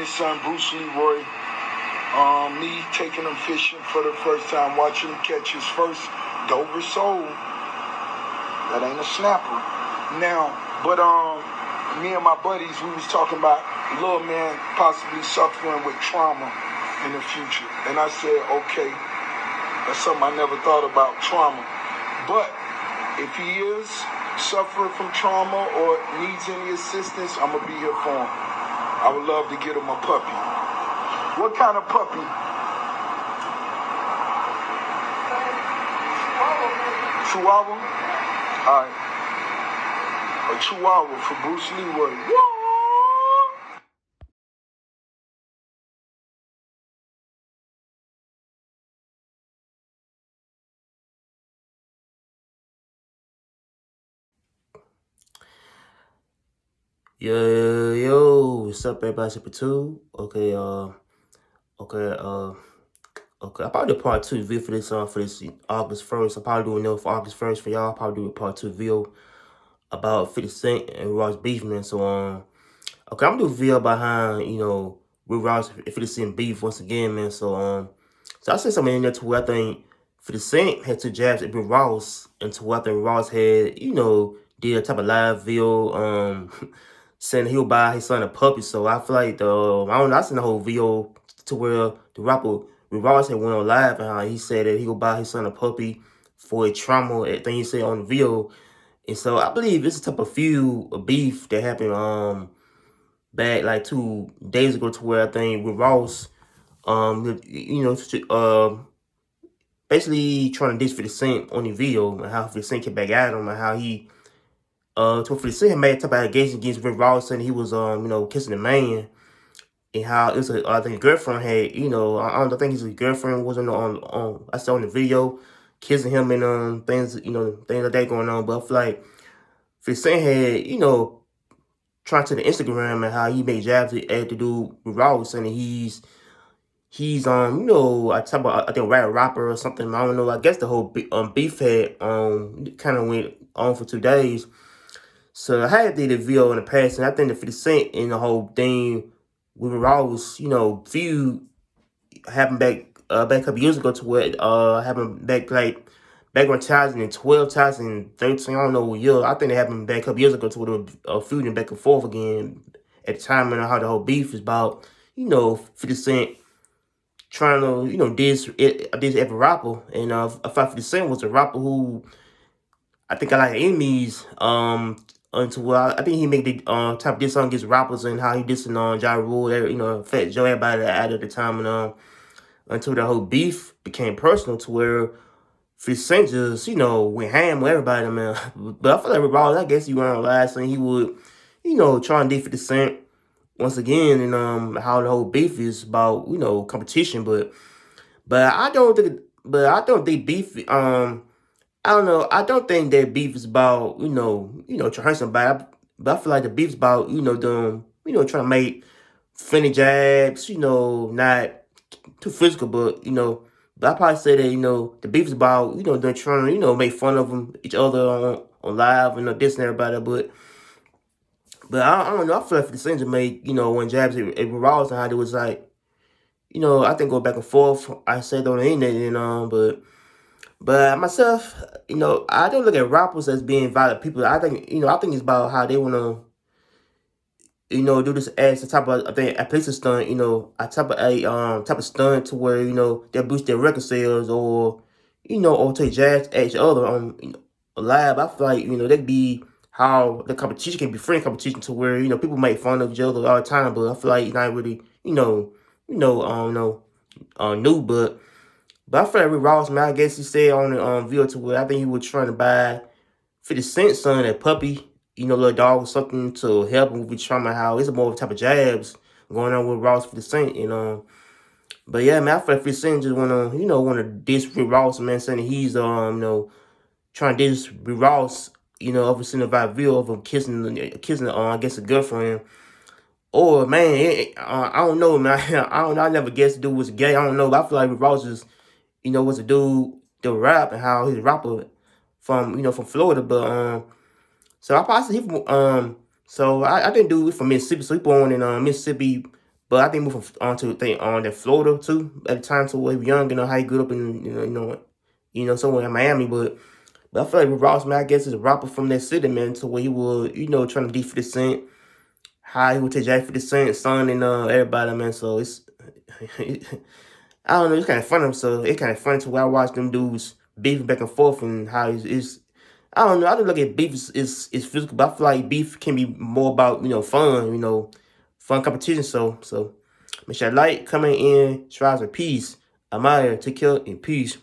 His son Bruce Leroy, me taking him fishing for the first time, watching him catch his first Dover sole. That ain't a snapper. Now, but me and my buddies, we was talking about little man possibly suffering with trauma in the future. And I said, okay, that's something I never thought about, trauma. But if he is suffering from trauma or needs any assistance, I'm going to be here for him. I would love to get him a puppy. What kind of puppy? Chihuahua? All right. A Chihuahua for Bruce Leroy. Yo, what's up, everybody? Super two. Okay, I probably do part 2 video for this August 1st. I'll probably do another for August 1st for y'all. I'll probably do a part 2 video about 50 Cent and Ross beef, man. So okay, I'm gonna do a video behind, with Ross and 50 Cent beef once again, man. So I said something in there to where I think 50 Cent had 2 jabs at Ross, and to where I think Ross had, did a type of live video, saying he'll buy his son a puppy. So I feel like I seen the whole video to where the rapper Ross had went on live and how he said that he'll buy his son a puppy for a trauma, everything he said on the video. And so I believe it's a type of feud, a beef that happened back like 2 days ago, to where I think with Ross, basically trying to diss 50 Cent on the video, and how 50 Cent came back at him, and how he 50 Cent made a type of allegation against Rick Ross, saying he was kissing a man, and how it was I think a girlfriend had, I don't think his girlfriend was on I saw in the video kissing him, and things things like that going on. But I feel like 50 Cent had trying to the Instagram, and how he made jabs at the dude with Ross, and he's I talk about, I think, rapper or something. I don't know. I guess the whole beef had kind of went on for 2 days. So I had did a video in the past, and I think the 50 Cent in the whole thing with Ross, feud happened back a couple years ago, to where happened back on 2012, 2013, I don't know what year. I think it happened back a couple years ago, to where they were feuding back and forth again at the time, and how the whole beef is about, 50 Cent trying to, diss every rapper. And I thought 50 Cent was a rapper who I think I like enemies, until I think he made the type of diss song against rappers, and how he dissing on Ja Rule, Fat Joe, everybody out at the time, and until the whole beef became personal, to where 50 Cent just, went ham with everybody, man. But I feel like with Ross, I guess he went on last, and he would, try and diss 50 Cent once again, and how the whole beef is about, competition, but I don't think beef, I don't know. I don't think that beef is about, trying to hurt somebody. But I feel like the beef is about, them, trying to make funny jabs, not too physical, but I probably say that, the beef is about, them trying to, make fun of each other on live, this and everybody. But I don't know. I feel like 50 Cent just made, one jabs at Ross, and how it was like, I think go back and forth. I said on the internet, but myself, I don't look at rappers as being violent people. I think it's about how they want to, do this as a type of, I think, a police stunt, a type of stunt, to where, they boost their record sales, or, or take jabs at each other on, live. I feel like, that'd be how the competition can be friend competition, to where, people make fun of each other all the time, but I feel like it's not really, new, but I feel like with Ross, man, I guess he said on the video, to where I think he was trying to buy 50 Cent son a puppy, little dog or something, to help him with trauma, how it's more of a type of jabs going on with Ross 50 Cent, But yeah, man, I feel like 50 Cent just wanna diss Rick Ross, man, saying he's trying to diss Rick Ross, over sending a video of him kissing I guess a girlfriend. Or, man, I don't know, man. I don't know. I never guessed the dude was gay. I don't know. But I feel like Rick Ross is, was a dude that rap, and how he's a rapper from Florida. But so I possibly so I didn't do it from Mississippi. So he born in Mississippi, But I think moving on to think on that Florida too at the time, to where he was young, how he grew up in somewhere in Miami. But I feel like with Ross, man, I guess is a rapper from that city, man, to where he was trying to beat 50 Cent, how he would take Jack 50 Cent, son, and everybody, man. So it's I don't know, it's kind of funny. So it's kind of funny to where I watch them dudes beefing back and forth, and how it's I don't know. I don't look at beef is physical, but I feel like beef can be more about fun, fun competition. So make sure you like, comment in, strives for peace. I'm out here. Take care and peace.